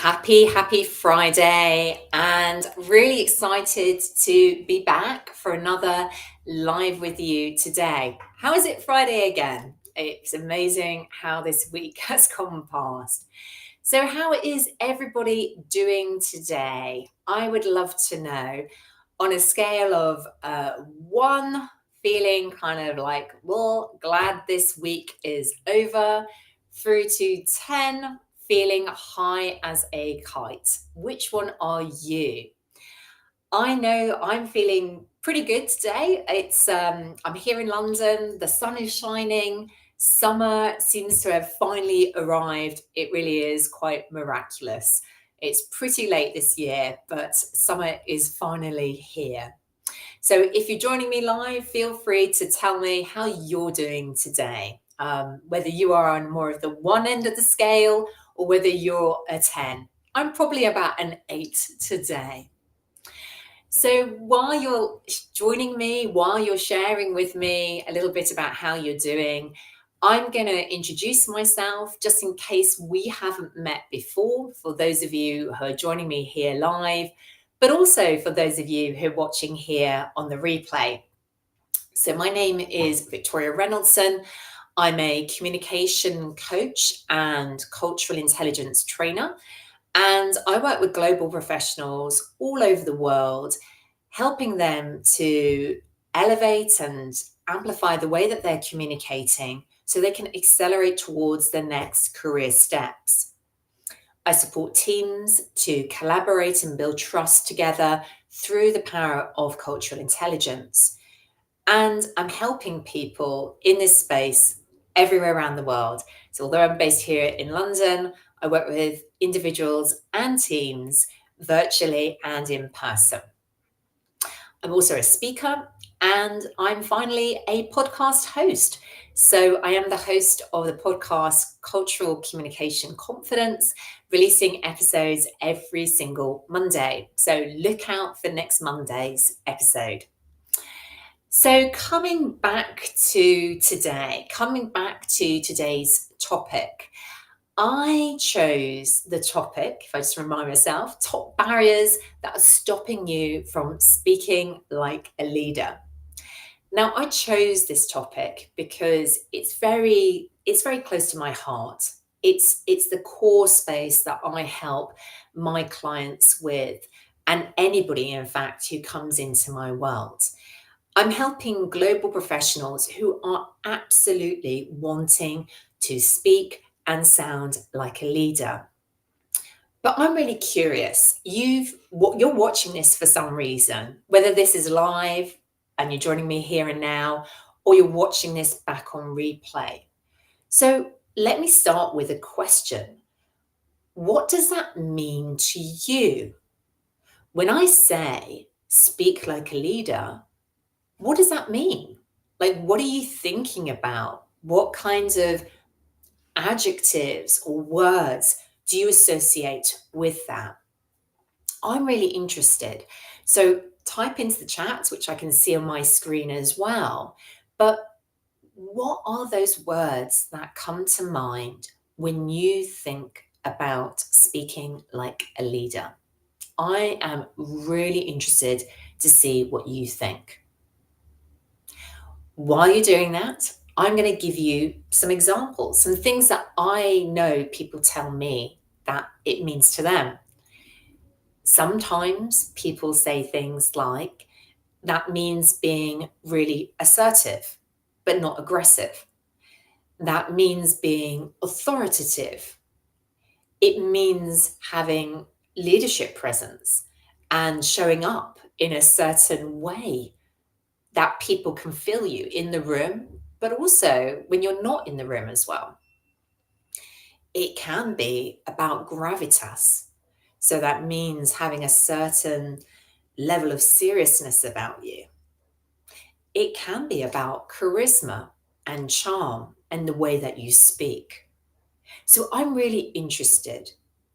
Happy Friday, and really excited to be back for another live with you today. How is it Friday again? It's amazing how this week has gone past. So, how is everybody doing today? I would love to know on a scale of one, feeling kind of like, well, glad this week is over, through to 10, feeling high as a kite. Which one are you? I know I'm feeling pretty good today. I'm here in London, the sun is shining, summer seems to have finally arrived. It really is quite miraculous. It's pretty late this year, but summer is finally here. So if you're joining me live, feel free to tell me how you're doing today. Whether you are on more of the one end of the scale or whether you're a 10. I'm probably about an 8 today. So while you're joining me, while you're sharing with me a little bit about how you're doing, I'm going to introduce myself just in case we haven't met before, for those of you who are joining me here live, but also for those of you who are watching here on the replay. So my name is Victoria Reynoldson. I'm a communication coach and cultural intelligence trainer. And I work with global professionals all over the world, helping them to elevate and amplify the way that they're communicating so they can accelerate towards their next career steps. I support teams to collaborate and build trust together through the power of cultural intelligence. And I'm helping people in this space everywhere around the world. So, although I'm based here in London, I work with individuals and teams virtually and in person. I'm also a speaker, and I'm finally a podcast host. So, I am the host of the podcast Cultural Communication Confidence, releasing episodes every single Monday. So, look out for next Monday's episode. So, coming back to today's topic, I chose the topic, if I just remind myself, top barriers that are stopping you from speaking like a leader. Now, I chose this topic because it's very close to my heart. It's the core space that I help my clients with, and anybody, in fact, who comes into my world. I'm helping global professionals who are absolutely wanting to speak and sound like a leader. But I'm really curious. You're watching this for some reason, whether this is live and you're joining me here and now, or you're watching this back on replay. So let me start with a question. What does that mean to you? When I say speak like a leader, what does that mean? Like, what are you thinking about? What kinds of adjectives or words do you associate with that? I'm really interested. So type into the chat, which I can see on my screen as well. But what are those words that come to mind when you think about speaking like a leader? I am really interested to see what you think. While you're doing that, I'm going to give you some examples, some things that I know people tell me that it means to them. Sometimes people say things like, that means being really assertive, but not aggressive. That means being authoritative. It means having leadership presence and showing up in a certain way that people can feel you in the room, but also when you're not in the room as well. It can be about gravitas. So that means having a certain level of seriousness about you. It can be about charisma and charm and the way that you speak. So I'm really interested.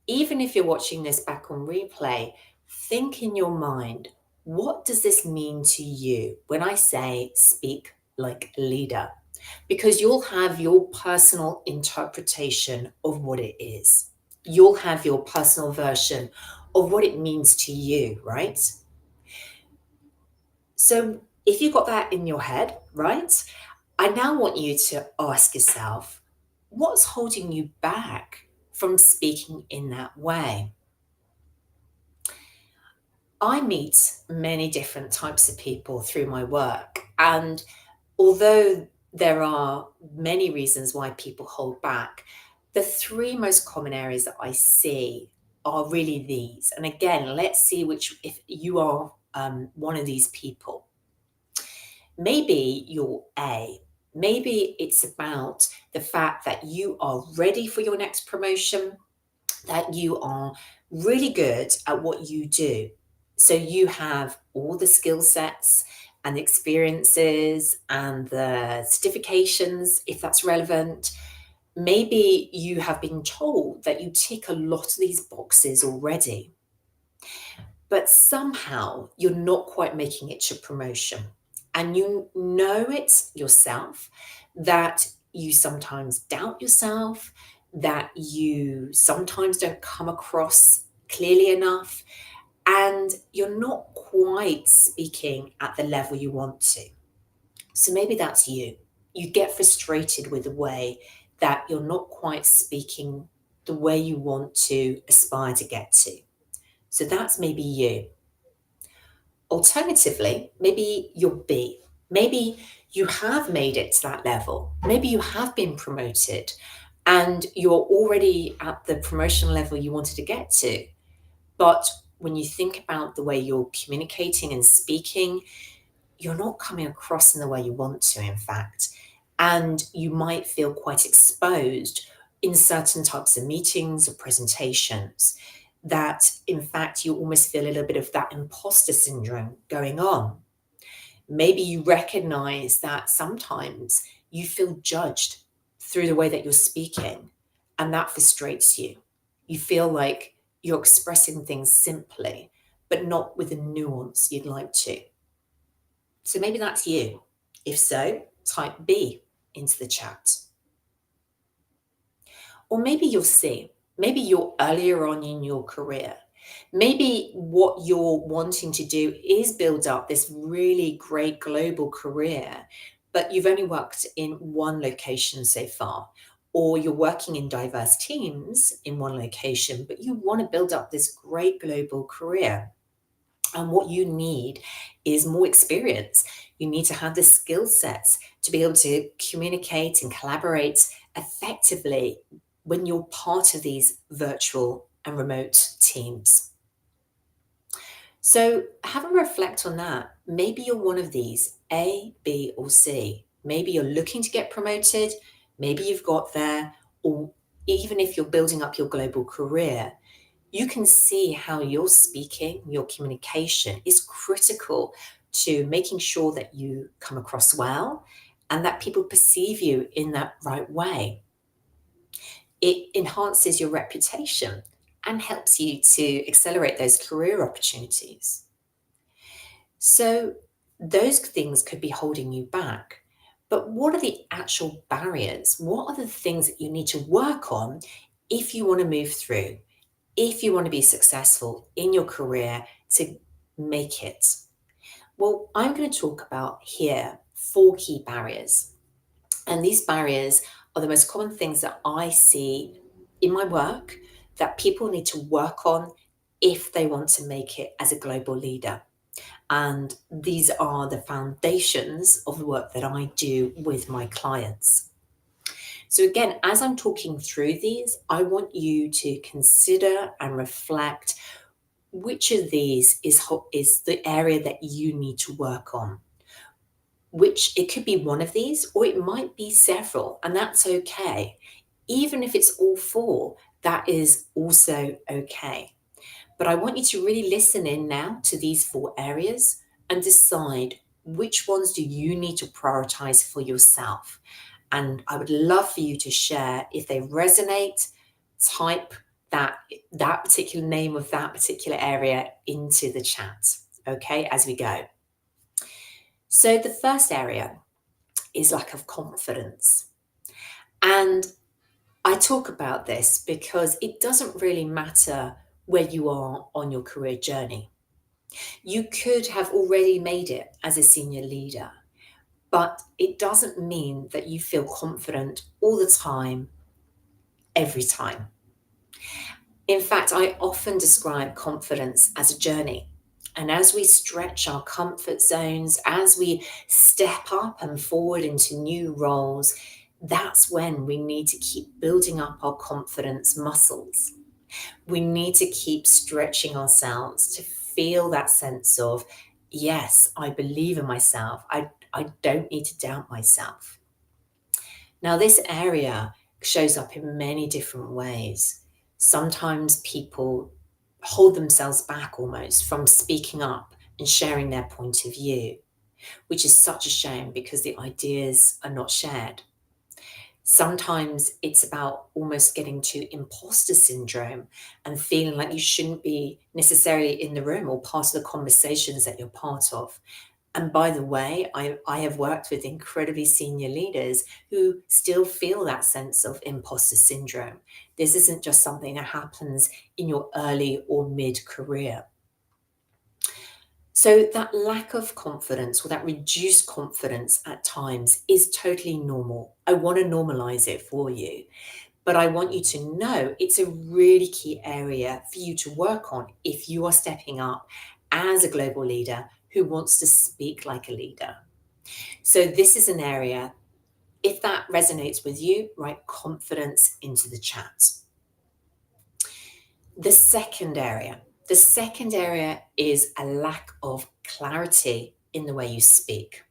Even if you're watching this back on replay, think in your mind, what does this mean to you when I say speak like a leader? Because you'll have your personal interpretation of what it is. You'll have your personal version of what it means to you, right? So if you've got that in your head, right, I now want you to ask yourself, what's holding you back from speaking in that way? I meet many different types of people through my work. And although there are many reasons why people hold back, the three most common areas that I see are really these. And again, let's see which, if you are one of these people. Maybe you're A. Maybe it's about the fact that you are ready for your next promotion, that you are really good at what you do. So you have all the skill sets and the experiences and the certifications, if that's relevant. Maybe you have been told that you tick a lot of these boxes already, but somehow you're not quite making it to promotion. And you know it yourself that you sometimes doubt yourself, that you sometimes don't come across clearly enough, and you're not quite speaking at the level you want to. So maybe that's you. You get frustrated with the way that you're not quite speaking the way you want to aspire to get to. So that's maybe you. Alternatively, maybe you're B. Maybe you have made it to that level. Maybe you have been promoted and you're already at the promotion level you wanted to get to. But when you think about the way you're communicating and speaking, you're not coming across in the way you want to, in fact. And you might feel quite exposed in certain types of meetings or presentations that, in fact, you almost feel a little bit of that imposter syndrome going on. Maybe you recognize that sometimes you feel judged through the way that you're speaking, and that frustrates you. You feel like you're expressing things simply, but not with the nuance you'd like to. So maybe that's you. If so, type B into the chat. Or maybe you'll see, maybe you're earlier on in your career. Maybe what you're wanting to do is build up this really great global career, but you've only worked in one location so far. Or you're working in diverse teams in one location, but you want to build up this great global career. And what you need is more experience. You need to have the skill sets to be able to communicate and collaborate effectively when you're part of these virtual and remote teams. So have a reflect on that. Maybe you're one of these, A, B, or C. Maybe you're looking to get promoted. Maybe you've got there, or even if you're building up your global career, you can see how your speaking, your communication is critical to making sure that you come across well and that people perceive you in that right way. It enhances your reputation and helps you to accelerate those career opportunities. So, those things could be holding you back. But what are the actual barriers? What are the things that you need to work on if you want to move through? If you want to be successful in your career to make it? Well, I'm going to talk about here 4 key barriers. And these barriers are the most common things that I see in my work that people need to work on if they want to make it as a global leader. And these are the foundations of the work that I do with my clients. So again, as I'm talking through these, I want you to consider and reflect which of these is the area that you need to work on. Which it could be one of these, or it might be several, and that's okay. Even if it's all 4, that is also okay. But I want you to really listen in now to these 4 areas and decide which ones do you need to prioritize for yourself. And I would love for you to share if they resonate. Type that particular name of that particular area into the chat, okay, as we go. So the first area is lack of confidence. And I talk about this because it doesn't really matter where you are on your career journey. You could have already made it as a senior leader, but it doesn't mean that you feel confident all the time, every time. In fact, I often describe confidence as a journey. And as we stretch our comfort zones, as we step up and forward into new roles, that's when we need to keep building up our confidence muscles. We need to keep stretching ourselves to feel that sense of, yes, I believe in myself. I don't need to doubt myself. Now, this area shows up in many different ways. Sometimes people hold themselves back almost from speaking up and sharing their point of view, which is such a shame because the ideas are not shared. Sometimes it's about almost getting to imposter syndrome and feeling like you shouldn't be necessarily in the room or part of the conversations that you're part of. And by the way, I have worked with incredibly senior leaders who still feel that sense of imposter syndrome. This isn't just something that happens in your early or mid career. So, that lack of confidence or that reduced confidence at times is totally normal. I want to normalize it for you, but I want you to know it's a really key area for you to work on if you are stepping up as a global leader who wants to speak like a leader. So, this is an area, if that resonates with you, write confidence into the chat. The second area, the second area is a lack of clarity in the way you speak.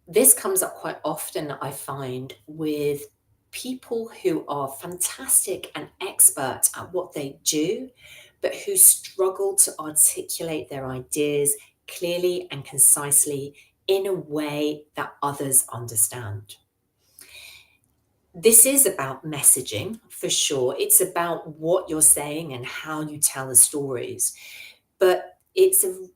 This comes up quite often, I find, with people who are fantastic and expert at what they do, but who struggle to articulate their ideas clearly and concisely in a way that others understand. This is about messaging for sure. It's about what you're saying and how you tell the stories. But an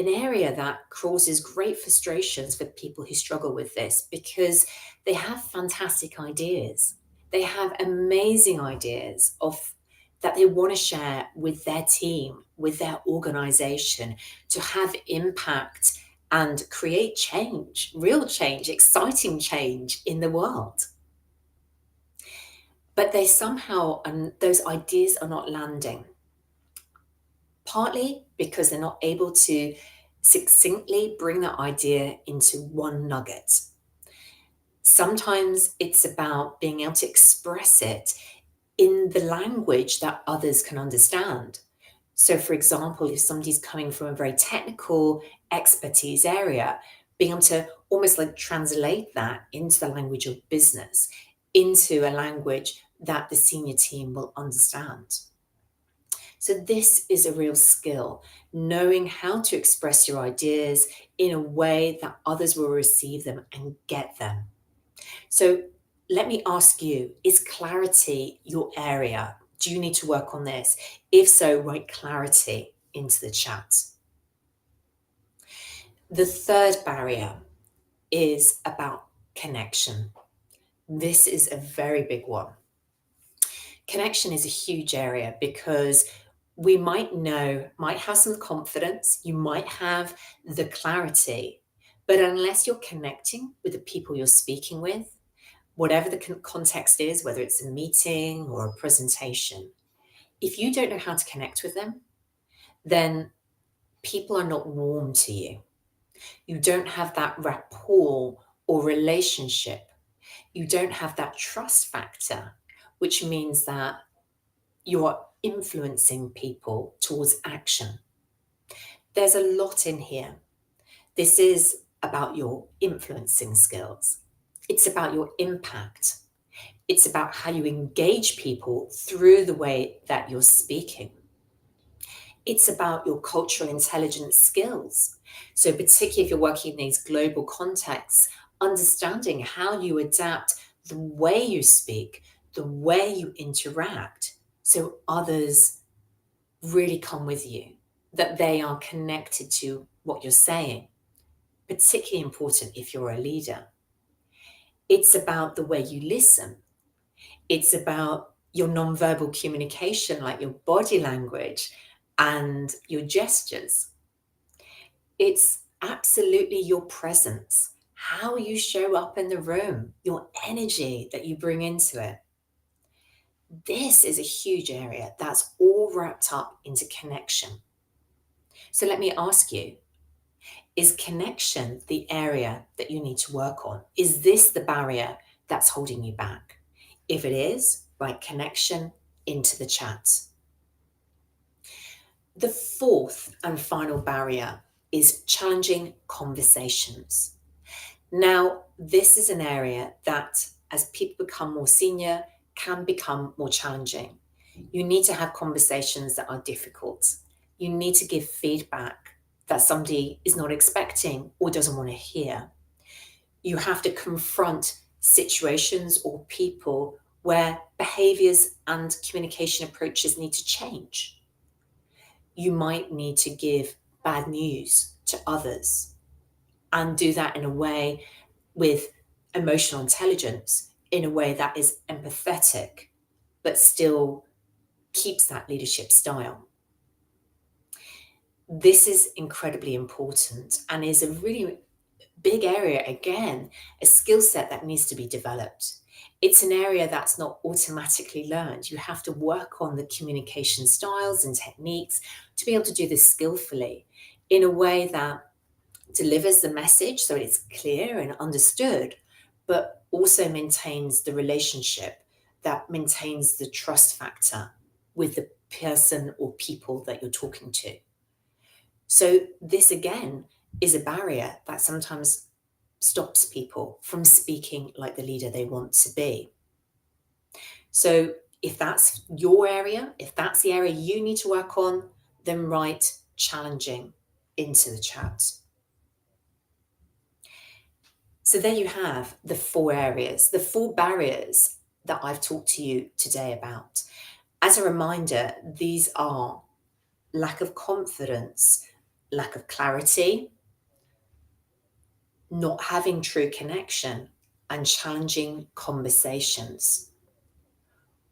area that causes great frustrations for people who struggle with this because they have fantastic ideas. They have amazing ideas of that they want to share with their team, with their organization to have impact and create change, real change, exciting change in the world. But they somehow, and those ideas are not landing, partly because they're not able to succinctly bring that idea into one nugget. Sometimes it's about being able to express it in the language that others can understand. So, for example, if somebody's coming from a very technical expertise area, being able to almost like translate that into the language of business, into a language that the senior team will understand. So, this is a real skill, knowing how to express your ideas in a way that others will receive them and get them. So, let me ask you, is clarity your area? Do you need to work on this? If so, write clarity into the chat. The third barrier is about connection. This is a very big one. Connection is a huge area because we might have some confidence, you might have the clarity, but unless you're connecting with the people you're speaking with, whatever the context is, whether it's a meeting or a presentation, if you don't know how to connect with them, then people are not warm to you. You don't have that rapport or relationship. You don't have that trust factor, which means that you're influencing people towards action. There's a lot in here. This is about your influencing skills. It's about your impact. It's about how you engage people through the way that you're speaking. It's about your cultural intelligence skills. So, particularly if you're working in these global contexts, understanding how you adapt the way you speak, the way you interact, so others really come with you, that they are connected to what you're saying. Particularly important if you're a leader. It's about the way you listen. It's about your nonverbal communication, like your body language and your gestures. It's absolutely your presence, how you show up in the room, your energy that you bring into it. This is a huge area that's all wrapped up into connection. So let me ask you, is connection the area that you need to work on? Is this the barrier that's holding you back? If it is, write connection into the chat. The fourth and final barrier is challenging conversations. Now, this is an area that, as people become more senior, can become more challenging. You need to have conversations that are difficult. You need to give feedback that somebody is not expecting or doesn't want to hear. You have to confront situations or people where behaviors and communication approaches need to change. You might need to give bad news to others and do that in a way with emotional intelligence, in a way that is empathetic, but still keeps that leadership style. This is incredibly important and is a really big area, again, a skill set that needs to be developed. It's an area that's not automatically learned. You have to work on the communication styles and techniques to be able to do this skillfully in a way that delivers the message so it's clear and understood, but also maintains the relationship, that maintains the trust factor with the person or people that you're talking to. So this again is a barrier that sometimes stops people from speaking like the leader they want to be. So if that's your area, if that's the area you need to work on, then write challenging into the chat. So there you have the four areas, the four barriers that I've talked to you today about. As a reminder, these are lack of confidence, lack of clarity, not having true connection, and challenging conversations.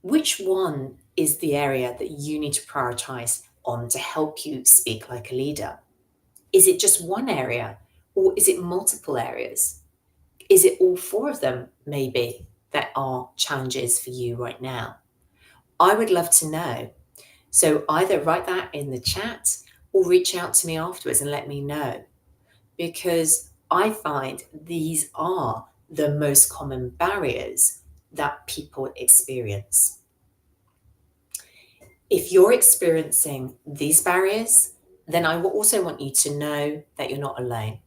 Which one is the area that you need to prioritize on to help you speak like a leader? Is it just one area, or is it multiple areas? Is it all four of them, maybe, that are challenges for you right now? I would love to know. So either write that in the chat or reach out to me afterwards and let me know. Because I find these are the most common barriers that people experience. If you're experiencing these barriers, then I will also want you to know that you're not alone.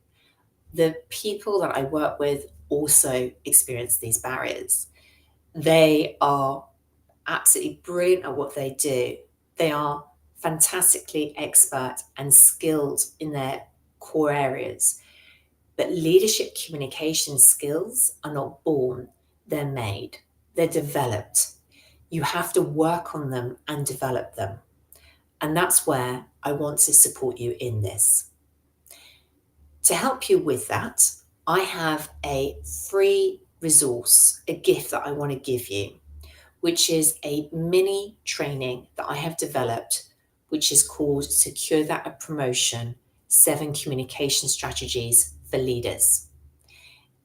The people that I work with also experience these barriers. They are absolutely brilliant at what they do. They are fantastically expert and skilled in their core areas. But leadership communication skills are not born, they're made, they're developed. You have to work on them and develop them. And that's where I want to support you in this. To help you with that, I have a free resource, a gift that I want to give you, which is a mini training that I have developed, which is called Secure That Promotion 7 Communication Strategies for Leaders.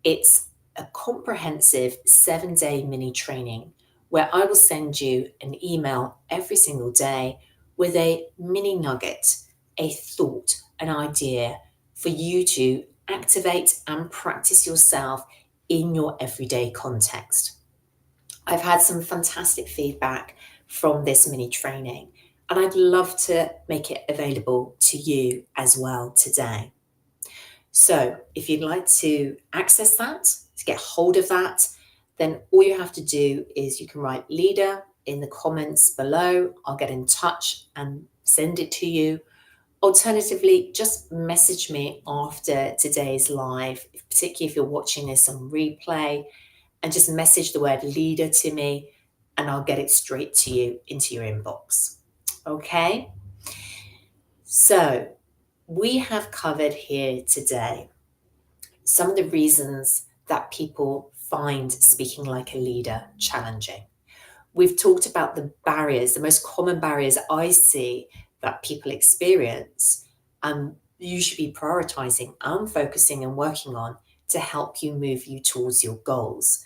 It's a comprehensive 7-day mini training where I will send you an email every single day with a mini nugget, a thought, an idea for you to activate and practice yourself in your everyday context. I've had some fantastic feedback from this mini training, and I'd love to make it available to you as well today. So if you'd like to access that, to get hold of that, then all you have to do is you can write leader in the comments below. I'll get in touch and send it to you. Alternatively, just message me after today's live, particularly if you're watching this on replay, and just message the word leader to me and I'll get it straight to you into your inbox. Okay? So we have covered here today some of the reasons that people find speaking like a leader challenging. We've talked about the barriers, the most common barriers I see that people experience, and you should be prioritizing and focusing and working on to help you move you towards your goals.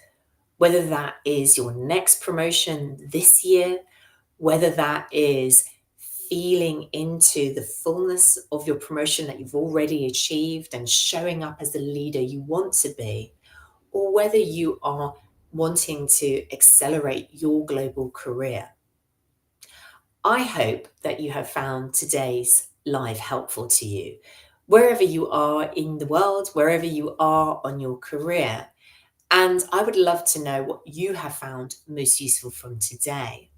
Whether that is your next promotion this year, whether that is feeling into the fullness of your promotion that you've already achieved and showing up as the leader you want to be, or whether you are wanting to accelerate your global career. I hope that you have found today's live helpful to you. Wherever you are in the world, wherever you are on your career, and I would love to know what you have found most useful from today.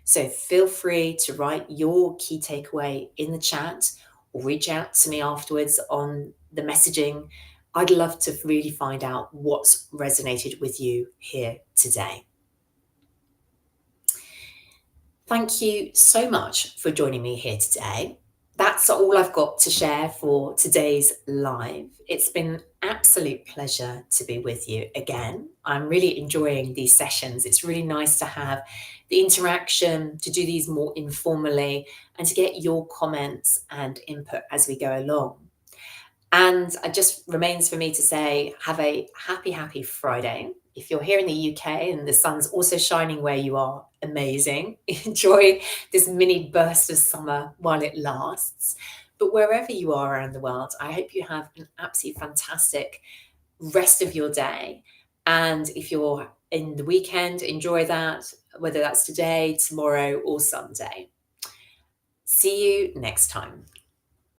So feel free to write your key takeaway in the chat or reach out to me afterwards on the messaging. I'd love to really find out what's resonated with you here today. Thank you so much for joining me here today. That's all I've got to share for today's live. It's been an absolute pleasure to be with you again. I'm really enjoying these sessions. It's really nice to have the interaction, to do these more informally, and to get your comments and input as we go along. And it just remains for me to say, have a happy, happy Friday. If you're here in the UK and the sun's also shining where you are, amazing. Enjoy this mini burst of summer while it lasts. But wherever you are around the world, I hope you have an absolutely fantastic rest of your day. And if you're in the weekend, enjoy that, whether that's today, tomorrow, or Sunday. See you next time.